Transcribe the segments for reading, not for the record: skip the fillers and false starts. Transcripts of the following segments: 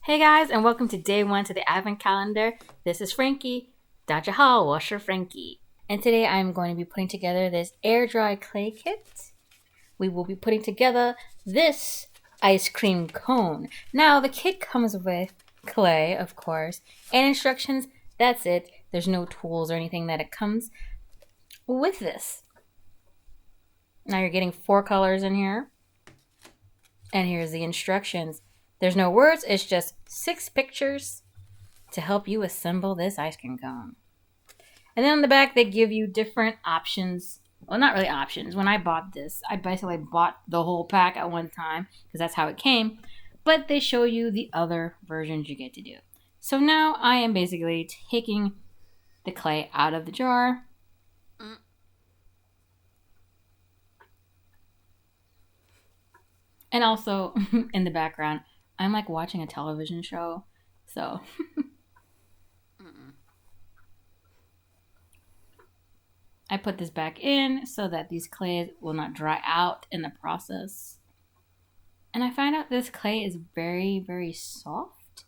Hey guys, and welcome to day one to the Advent calendar. This is Frankie. 大家好，我是 Frankie. And today I'm going to be putting together this air dry clay kit. We will be putting together this ice cream cone. Now the kit comes with clay, of course, and instructions. That's it. There's no tools or anything that it comes with this. Now you're getting 4 colors in here. And here's the instructions. There's no words, it's just 6 pictures to help you assemble this ice cream cone. And then on the back, they give you different options. Well, not really options. When I bought this, I basically bought the whole pack at one time because that's how it came. But they show you the other versions you get to do. So now I am basically taking the clay out of the jar. And also, in the background, I'm like watching a television show, so. I put this back in so that these clays will not dry out in the process. And I find out this clay is very, very soft.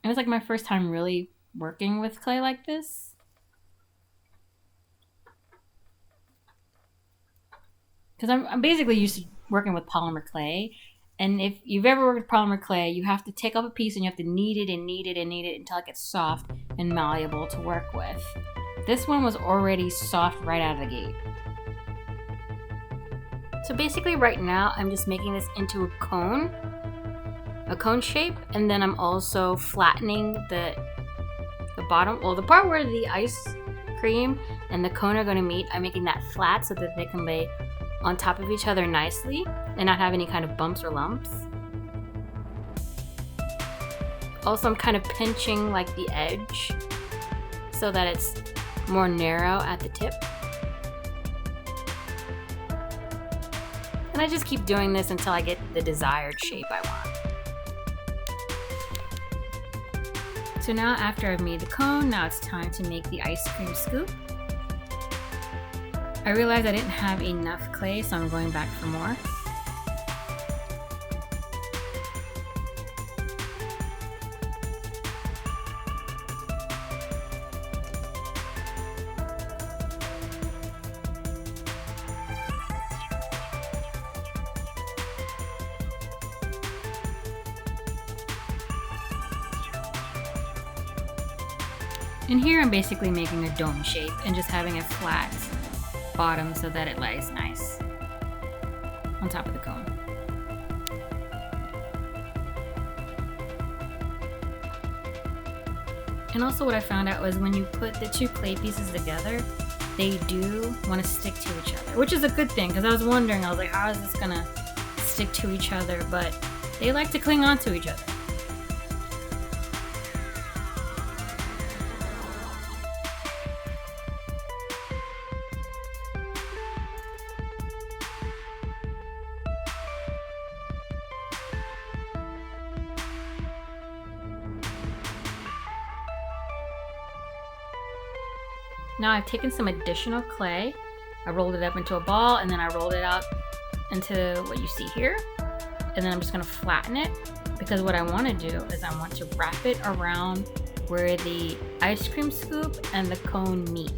It was like my first time really working with clay like this. Because I'm basically used to working with polymer clay. And if you've ever worked with polymer clay, you have to take up a piece and you have to knead it and knead it and knead it until it gets soft and malleable to work with. This one was already soft right out of the gate. So basically right now, I'm just making this into a cone shape, and then I'm also flattening the bottom, well, the part where the ice cream and the cone are going to meet. I'm making that flat so that they can lay on top of each other nicely and not have any kind of bumps or lumps. Also, I'm kind of pinching like the edge so that it's more narrow at the tip. And I just keep doing this until I get the desired shape I want. So now after I've made the cone, now it's time to make the ice cream scoop. I realized I didn't have enough clay, so I'm going back for more. And here I'm basically making a dome shape and just having a flat bottom so that it lays nice on top of the cone. And also what I found out was when you put the 2 clay pieces together, they do want to stick to each other, which is a good thing because I was wondering, I was like, how is this gonna stick to each other? But they like to cling on to each other. Now I've taken some additional clay, I rolled it up into a ball, and then I rolled it out into what you see here. And then I'm just gonna flatten it because what I wanna do is I want to wrap it around where the ice cream scoop and the cone meet.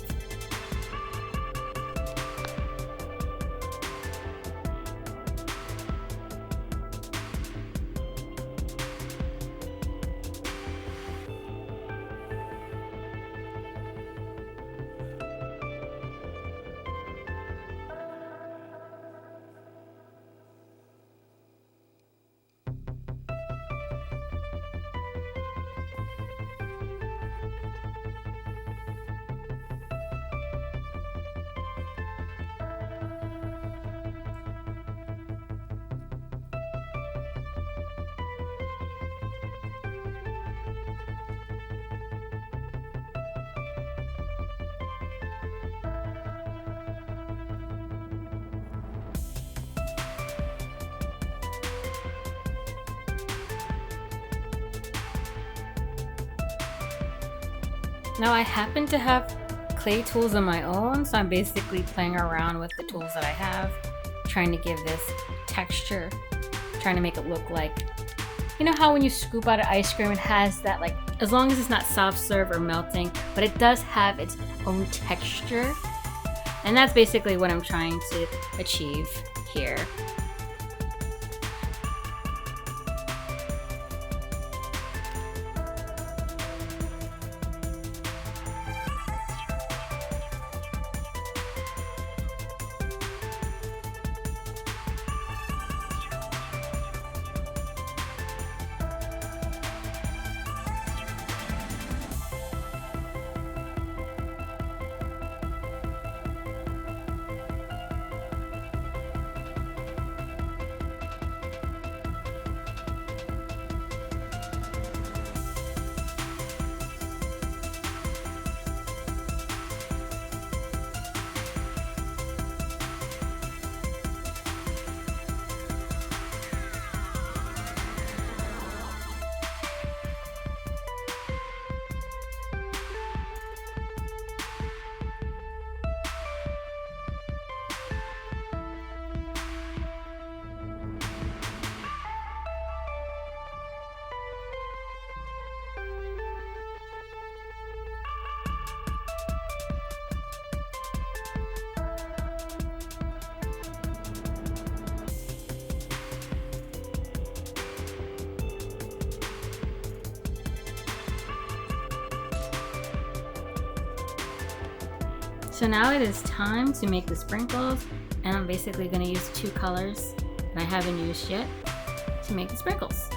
Now I happen to have clay tools of my own, so I'm basically playing around with the tools that I have, trying to give this texture, trying to make it look like You know how when you scoop out an ice cream, it has that, like, as long as it's not soft serve or melting, but it does have its own texture. And that's basically what I'm trying to achieve here. So now it is time to make the sprinkles, and I'm basically going to use 2 colors that I haven't used yet to make the sprinkles.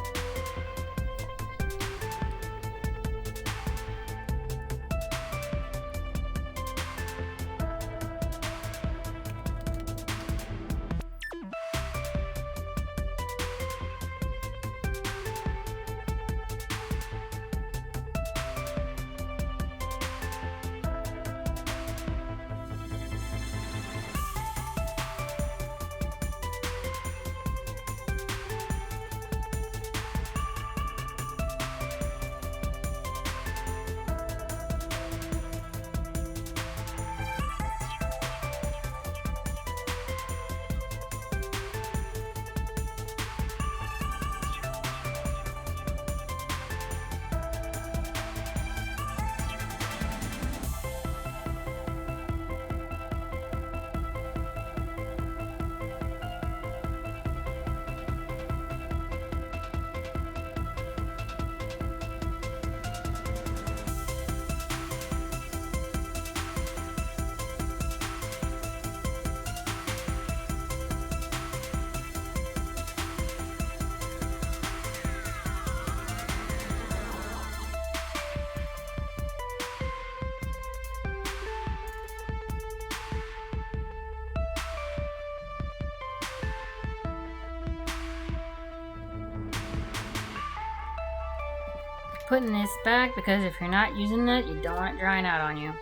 Putting this back because if you're not using it, you don't want it drying out on you.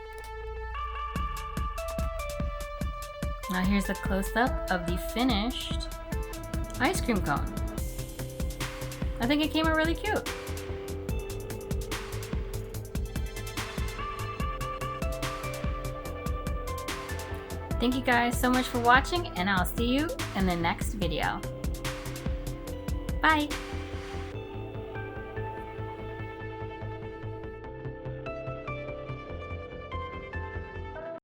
Now here's a close-up of the finished ice cream cone. I think it came out really cute. Thank you guys so much for watching, and I'll see you in the next video. Bye!